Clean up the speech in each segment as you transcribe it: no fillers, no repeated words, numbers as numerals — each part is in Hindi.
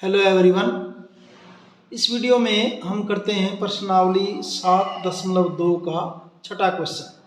Hello everyone. इस वीडियो में हम करते हैं प्रश्नावली 7.2 का छठा क्वेश्चन।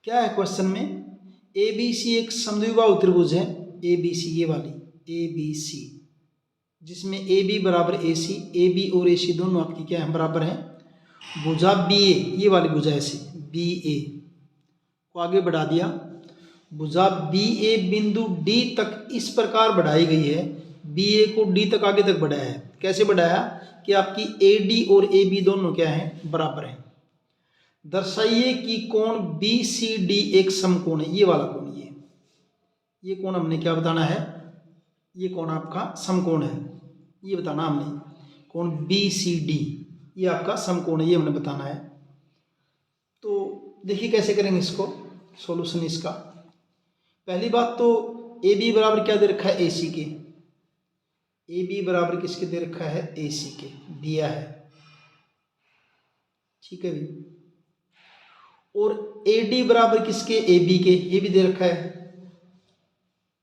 क्या है क्वेश्चन में? ए बी सी एक समद्विबाहु त्रिभुज है। ए बी सी, ये वाली ए बी सी, जिसमें ए बी बराबर ए सी, ए बी और ए सी दोनों आपकी क्या है, बराबर हैं। भुजा बी ए, ये वाली भुजा ऐसी बी ए को आगे बढ़ा दिया। भुजा बी ए बिंदु डी तक इस प्रकार बढ़ाई गई है, बी ए को डी तक आगे तक बढ़ाया है। कैसे बढ़ाया कि आपकी ए डी और ए बी दोनों क्या हैं, बराबर हैं। दर्शाइए कि कोण बी सी डी एक समकोण है। ये वाला कोण, ये कोण हमने क्या बताना है, ये कोण आपका समकोण है, ये बताना हमने। कोण बी सी डी ये आपका समकोण है, ये हमने बताना है। तो देखिए कैसे करेंगे इसको, सॉल्यूशन इसका। पहली बात तो ए बी बराबर क्या दे रखा है, ए सी के। ए बी बराबर किसके दे रखा है, ए सी के दिया है, ठीक है भी। और ए डी बराबर किसके, ए बी के, ये भी दे रखा है।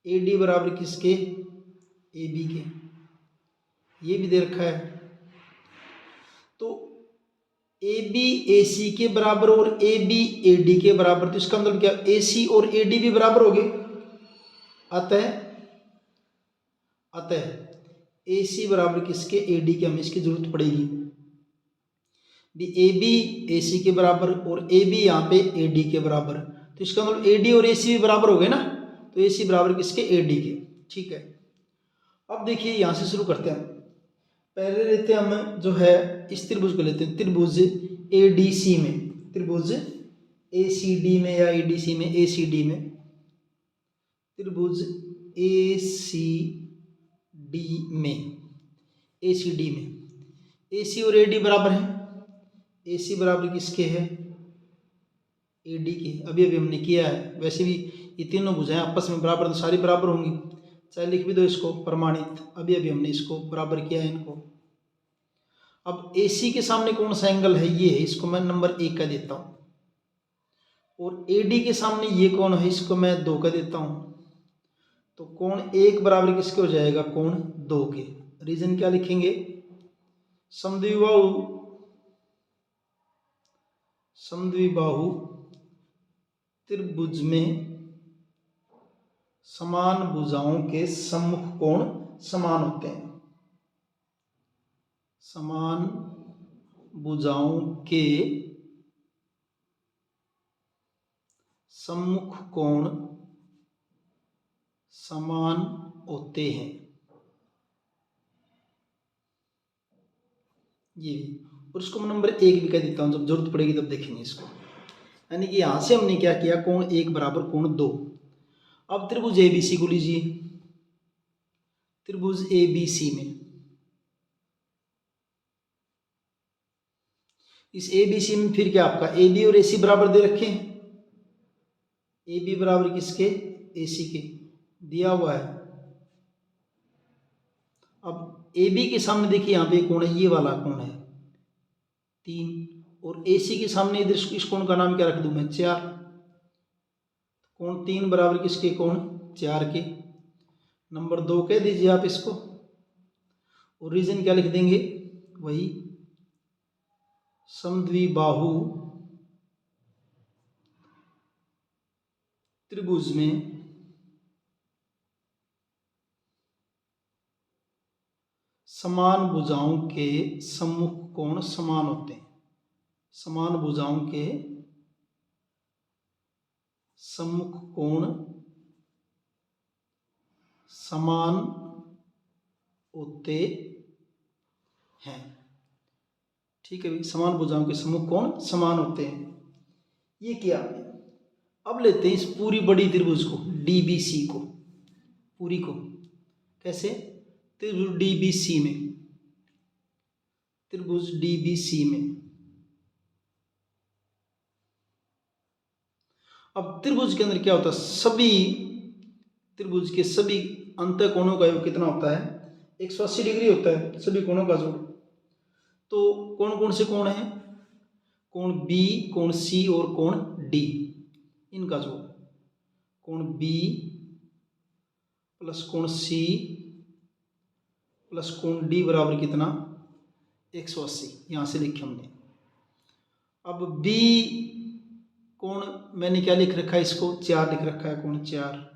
ए डी बराबर किसके, ए बी के, ये भी दे रखा है। तो ए बी ए सी के बराबर और ए बी ए डी के बराबर, तो इसका मतलब क्या, ए सी और ए डी भी बराबर हो गए। अतः ए सी बराबर किसके, ए डी के, हमें इसकी जरूरत पड़ेगी। ए बी ए सी के बराबर और ए बी यहाँ पे ए डी के बराबर, तो इसका मतलब ए डी और ए सी भी बराबर हो गए ना। तो ए सी बराबर किसके, ए डी के, ठीक है। अब देखिए यहाँ से शुरू करते हैं। पहले लेते हैं हम जो है इस त्रिभुज को लेते हैं, त्रिभुज ए डी सी में, त्रिभुज ए सी डी में या ए डी सी में, ए सी डी में, त्रिभुज ए सी डी में, ए सी डी में ए सी और ए डी बराबर है। ए सी बराबर किसके है, ए डी के, अभी अभी हमने किया है। वैसे भी ये तीनों भुजाएं आपस में बराबर, तो सारी बराबर होंगी, चाहे लिख भी दो इसको प्रमाणित, अभी अभी हमने इसको बराबर किया है इनको। अब ए सी के सामने कौन सा एंगल है, ये है, इसको मैं नंबर 1 का देता हूँ। और ए डी के सामने ये कौन है, इसको मैं 2 का देता हूँ। तो कोण 1 बराबर किसके हो जाएगा, कोण 2 के। रीजन क्या लिखेंगे, समद्विबाहु त्रिभुज में समान भुजाओं के सम्मुख कोण समान होते हैं। समान भुजाओं के सम्मुख कोण समान होते हैं, ये भी। और इसको मैं नंबर 1 भी कह देता हूँ, जब जरूरत पड़ेगी तब देखेंगे इसको। यानी कि यहां से हमने क्या किया, कोण 1 बराबर कोण 2। अब त्रिभुज ए बी सी को लीजिए, त्रिभुज ए बी सी में, इस ए बी सी में फिर क्या आपका ए बी और ए सी बराबर दे रखे हैं। ए बी बराबर किसके, ए सी के दिया हुआ है। अब ए बी के सामने देखिए यहाँ पे कोण है, ये वाला कोण है 3, और ए सी के सामने इधर इस कोण का नाम क्या रख दूं मैं, 4। कोण 3 बराबर किसके, कोण 4 के। नंबर 2 कह दीजिए आप इसको, और रीजन क्या लिख देंगे, वही समद्विबाहु त्रिभुज में समान भुजाओं के सम्मुख कोण समान होते हैं। समान भुजाओं के सम्मुख कोण समान होते हैं, ठीक है भाई। समान भुजाओं के सम्मुख कोण समान होते हैं, ये किया आपने। अब लेते हैं इस पूरी बड़ी त्रिभुज को, डी बी सी को, पूरी को। कैसे, त्रिभुज डी बी सी में, त्रिभुज डी बी सी में। अब त्रिभुज के अंदर क्या होता है, सभी त्रिभुज के सभी अंतःकोणों का योग कितना होता है, 180 डिग्री होता है, सभी कोणों का जोड़। तो कौन कौन से कोण हैं, कोण बी, कोण सी और कोण डी, इनका जोड़। कोण बी प्लस कोण सी प्लस कोण डी बराबर कितना 180, यहाँ से लिखे हमने। अब बी कोण मैंने क्या लिख रखा है, इसको 4 लिख रखा है, कोण 4।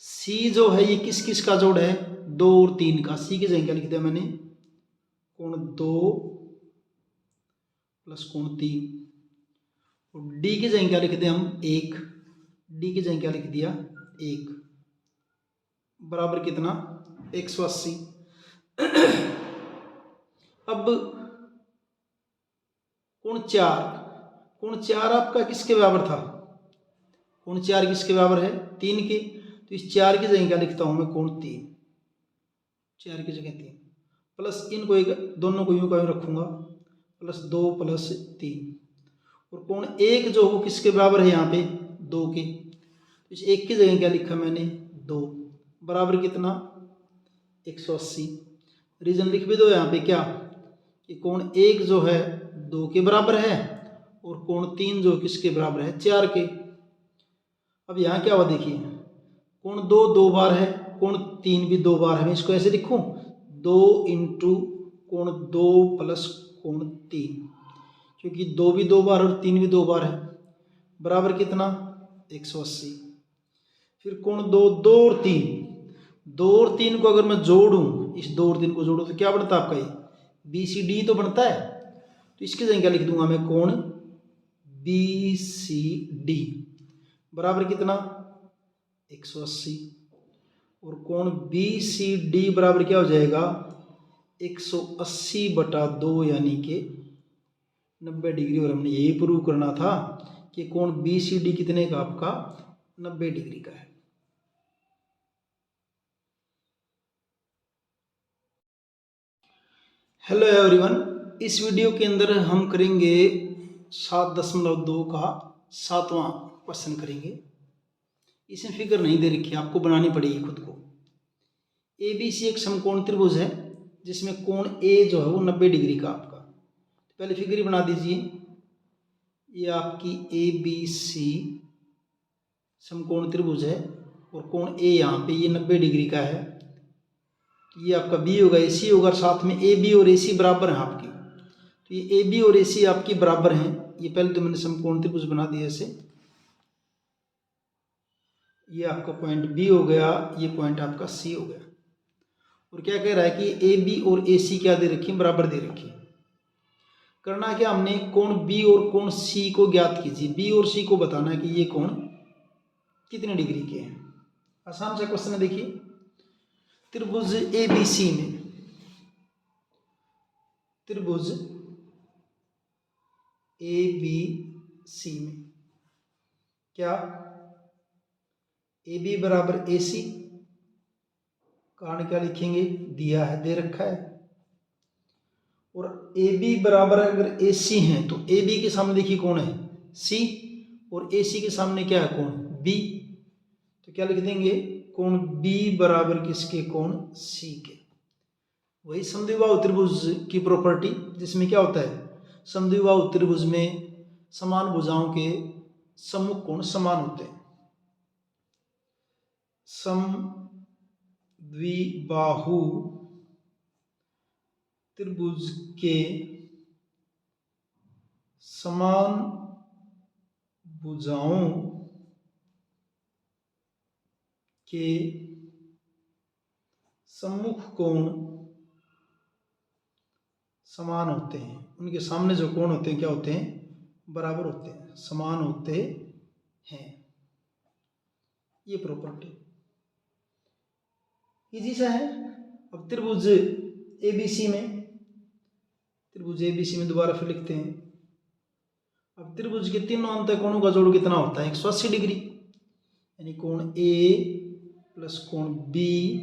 सी जो है ये किस किस का जोड़ है, 2 और 3 का। सी की जगह क्या लिख दिया मैंने, कोण 2 प्लस कोण 3। और डी की जगह क्या लिख दिया हम, 1। डी की जगह क्या लिख दिया 1 बराबर कितना 180। अब कोण 4, कोण 4 आपका किसके बराबर था, कोण 4 किसके बराबर है 3 के। तो इस 4 की जगह क्या लिखता हूं मैं, कोण 3, 4 की जगह 3 प्लस इनको एक दोनों को यूं का यूं रखूंगा, प्लस 2 प्लस 3। और कोण 1 जो वो किसके बराबर है यहाँ पे 2 के। तो इस 1 की जगह क्या लिखा मैंने 2 बराबर कितना 180। रीजन लिख भी दो यहाँ पे क्या, कि कोण 1 जो है 2 के बराबर है और कोण 3 जो किसके बराबर है 4 के। अब यहाँ क्या हुआ देखिए, कोण 2 2 बार है, कोण 3 भी 2 बार है। मैं इसको ऐसे लिखूं 2 इंटू कोण 2 प्लस कोण 3, क्योंकि 2 भी 2 बार और 3 भी 2 बार है, बराबर कितना 180। फिर कोण 2 2 और 3, 2 और 3 को अगर मैं जोड़ूं, इस 2 और 3 को जोड़ूं तो क्या बनता है आपका, ये बी सी डी तो बनता है। तो इसकी जगह क्या लिख दूंगा मैं, कोण बी सी डी बराबर कितना 180। और कोण बी सी डी बराबर क्या हो जाएगा 180/2 यानी कि 90 डिग्री। और हमने यही प्रूव करना था कि कोण बी सी डी कितने का, आपका 90 डिग्री का है। हेलो एवरीवन, इस वीडियो के अंदर हम करेंगे 7.2 का 7वां क्वेश्चन करेंगे। इसमें फिगर नहीं दे रखी है, आपको बनानी पड़ेगी खुद को। ए बी सी एक समकोण त्रिभुज है जिसमें कोण ए जो है वो 90 डिग्री का आपका। पहले फिगर ही बना दीजिए। ये आपकी ए बी सी समकोण त्रिभुज है और कोण ए यहाँ पे ये 90 डिग्री का है। ये आपका बी होगा, ए सी होगा, साथ में ए बी और ए सी बराबर हैं आपकी। तो ये ए बी और ए सी आपकी बराबर हैं। ये पहले तो मैंने समकोण त्रिभुज बना दिया ऐसे। ये आपका पॉइंट बी हो गया, ये पॉइंट आपका सी हो गया। और क्या कह रहा है कि ए बी और ए सी क्या दे रखी है, बराबर दे रखी है। करना क्या हमने, कोण बी और कोण सी को ज्ञात कीजिए। बी और सी को बताना है कि ये कोण कितने डिग्री के हैं। आसान सा क्वेश्चन है। देखिए त्रिभुज ए बी सी में, त्रिभुज ए बी सी में क्या ए बी बराबर ए सी, कारण क्या लिखेंगे, दिया है, दे रखा है। और ए बी बराबर अगर ए सी है तो ए बी के सामने देखिए कौन है सी, और ए सी के सामने क्या है कौन बी। तो क्या लिख देंगे, कोण बी बराबर किसके, कोण सी के। वही समद्विबाहु त्रिभुज की प्रॉपर्टी, जिसमें क्या होता है, समद्विबाहु त्रिभुज में समान भुजाओं के सम्मुख कोण समान होते हैं। समद्विबाहु त्रिभुज के समान भुजाओं के सम्मुख कोण समान होते हैं। उनके सामने जो कोण होते हैं क्या होते हैं, बराबर होते हैं, समान होते हैं। ये प्रॉपर्टी इजी सा है। अब त्रिभुज एबीसी में, त्रिभुज एबीसी में दोबारा फिर लिखते हैं। अब त्रिभुज के तीनों अंत कोणों का जोड़ कितना होता है, 180 डिग्री। यानी कोण ए प्लस कोण बी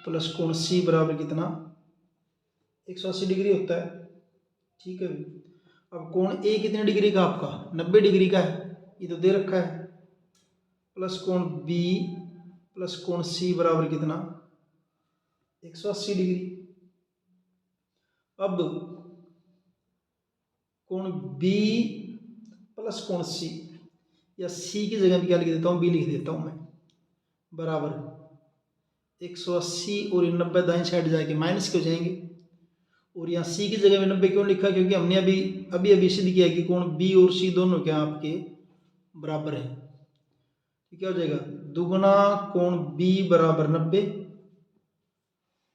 प्लस कोण सी बराबर कितना 180 डिग्री होता है। ठीक है। अब कोण ए कितने डिग्री का, आपका 90 डिग्री का है, ये तो दे रखा है। प्लस कोण बी प्लस कोण सी बराबर कितना 180 डिग्री। अब कोण बी प्लस कोण सी, या सी की जगह पे क्या लिख देता हूँ, बी लिख देता हूँ मैं, बराबर 180 और 90 दाईं साइड जाके माइनस के हो जाएंगे। और यहाँ सी की जगह में 90 क्यों लिखा, क्योंकि हमने अभी अभी अभी सिद्ध किया कि कोण बी और सी दोनों क्या आपके बराबर है। तो क्या हो जाएगा, दुगुना कोण बी बराबर 90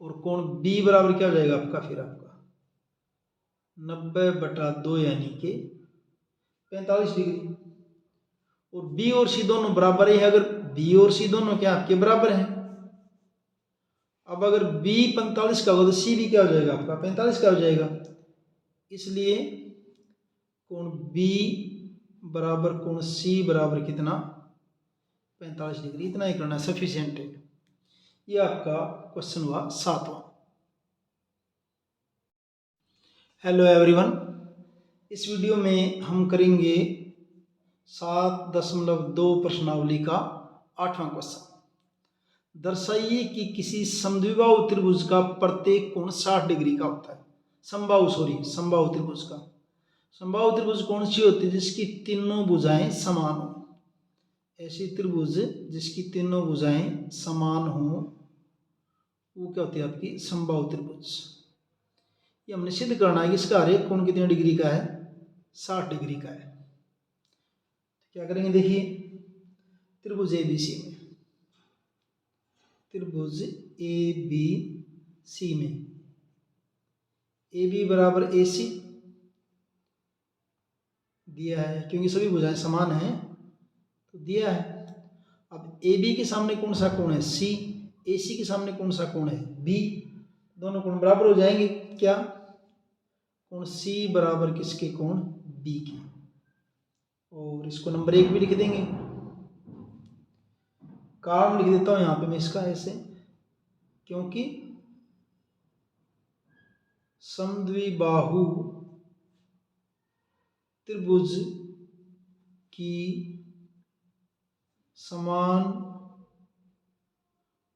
और कोण बी बराबर क्या हो जाएगा आपका, फिर आपका 90/2 यानी कि 45 डिग्री। और बी और सी दोनों बराबर ही है। अगर बी और सी दोनों क्या आपके बराबर हैं, अब अगर बी 45 का होगा तो सी भी क्या हो जाएगा आपका 45 का हो जाएगा। इसलिए कोण बी बराबर कोण सी बराबर कितना, 45 डिग्री। इतना ही करना सफिशियंट है। ये आपका क्वेश्चन हुआ 7वां। हेलो एवरीवन, इस वीडियो में हम करेंगे 7.2 प्रश्नावली का 8वां क्वेश्चन। दर्शाइए कि किसी समद्विबाहु त्रिभुज का प्रत्येक कोण 60 डिग्री का होता है। समबाहु त्रिभुज का। समबाहु त्रिभुज कौन सी होती है, जिसकी तीनों भुजाएं समान हो। ऐसी त्रिभुज जिसकी तीनों भुजाएं समान हो वो क्या होती है आपकी समबाहु त्रिभुज। ये हमने सिद्ध करना है कि इसका हर एक कोण कितने डिग्री का है, 60 डिग्री का है। क्या करेंगे, देखिए त्रिभुज एबीसी में, त्रिभुज एबीसी में ए बी बराबर ए सी दिया है, क्योंकि सभी भुजाएं समान हैं तो दिया है। अब ए बी के सामने कौन सा कोण है, सी। ए सी के सामने कौन सा कोण है, बी। दोनों कोण बराबर हो जाएंगे। क्या, कोण सी बराबर किसके, कोण बी के। और इसको नंबर 1 भी लिख देंगे। कारण लिख देता हूं यहां पे मैं इसका ऐसे, क्योंकि समद्विबाहु त्रिभुज की समान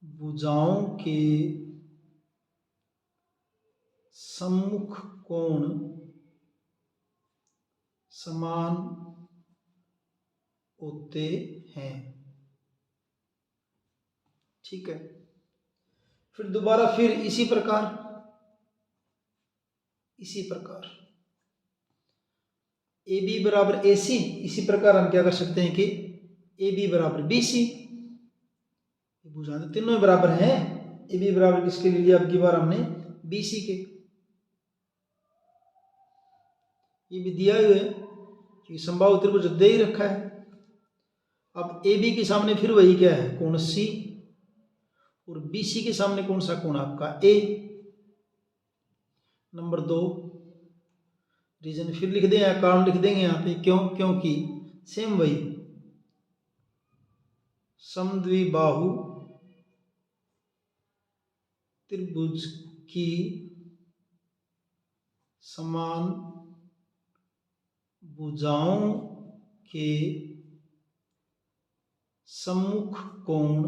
भुजाओं के सम्मुख कोण समान होते हैं। ठीक है, फिर दोबारा फिर इसी प्रकार ए बी बराबर ए सी। इसी प्रकार हम क्या कर सकते हैं कि ए बी बराबर बी सी। भुजाएं तीनों बराबर हैं। ए बी बराबर किसके लिए लिया, अब की बार हमने बी सी के। ये भी दिया हुआ है कि समबाहु त्रिभुज दे ही रखा है। अब ए बी के सामने फिर वही क्या है, कोण सी। और बी सी के सामने कौन सा कोण आपका, ए। नंबर 2 रीजन फिर लिख दें या कारण लिख देंगे यहाँ पे, क्यों, क्योंकि सेम वही समद्विबाहु त्रिभुज की समान भुजाओं के सम्मुख कोण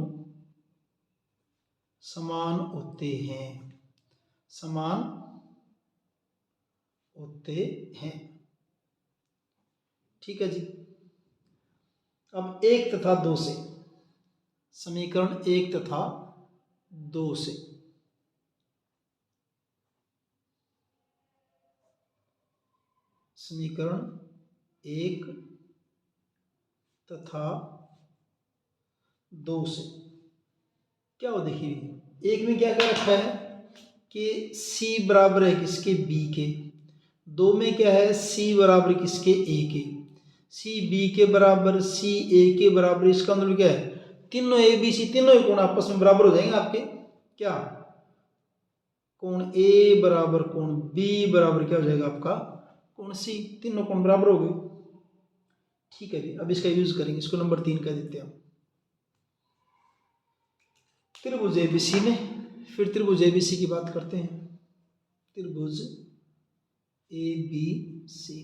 समान होते हैं, समान होते हैं। ठीक है जी। अब 1 तथा 2 से, समीकरण 1 तथा 2 से समीकरण 1 तथा 2 से क्या हो, देखिए एक में क्या क्या रखा है कि C बराबर है किसके, B के। 2 में क्या है, C बराबर किसके, A के। C B के बराबर, C A के बराबर। इसका मतलब क्या है, तीनों ए बी सी तीनों ही कोण आपस में बराबर हो जाएंगे आपके। क्या, कोण A बराबर कोण B बराबर क्या हो जाएगा आपका, कोण C। तीनों कोण बराबर हो गए। ठीक है जी, अब इसका यूज करेंगे, इसको नंबर 3 कह देते हैं। त्रिभुज एबीसी में, फिर त्रिभुज एबीसी की बात करते हैं। त्रिभुज एबीसी,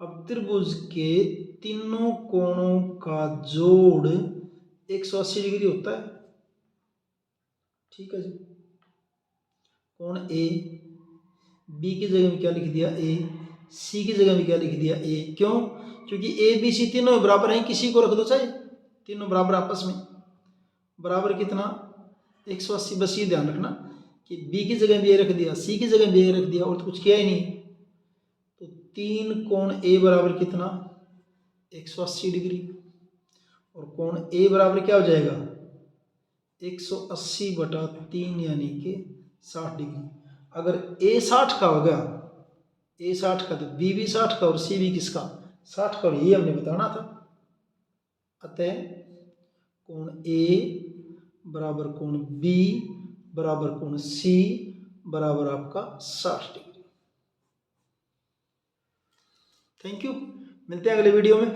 अब त्रिभुज के तीनों कोणों का जोड़ 180 डिग्री होता है। ठीक है जी। कोण ए, बी की जगह में क्या लिख दिया, ए। सी की जगह में क्या लिख दिया, ए। क्यों, क्योंकि ए बी सी तीनों बराबर हैं, किसी को रख दो चाहे, तीनों बराबर आपस में। बराबर कितना, 180, बस ये ध्यान रखना कि बी की जगह बी रख दिया, सी की जगह बी रख दिया और तो कुछ किया ही नहीं। तो 3 कोण ए बराबर कितना 180 डिग्री, और कोण ए बराबर क्या हो जाएगा 180/3 यानी कि 60 डिग्री। अगर ए 60 का हो गया, ए 60 का, तो बी भी 60 का और सी भी किसका 60 का, ये हमने बताना था। अतः कोण ए बराबर कोण बी बराबर कोण सी बराबर आपका 60 डिग्री। थैंक यू, मिलते हैं अगले वीडियो में।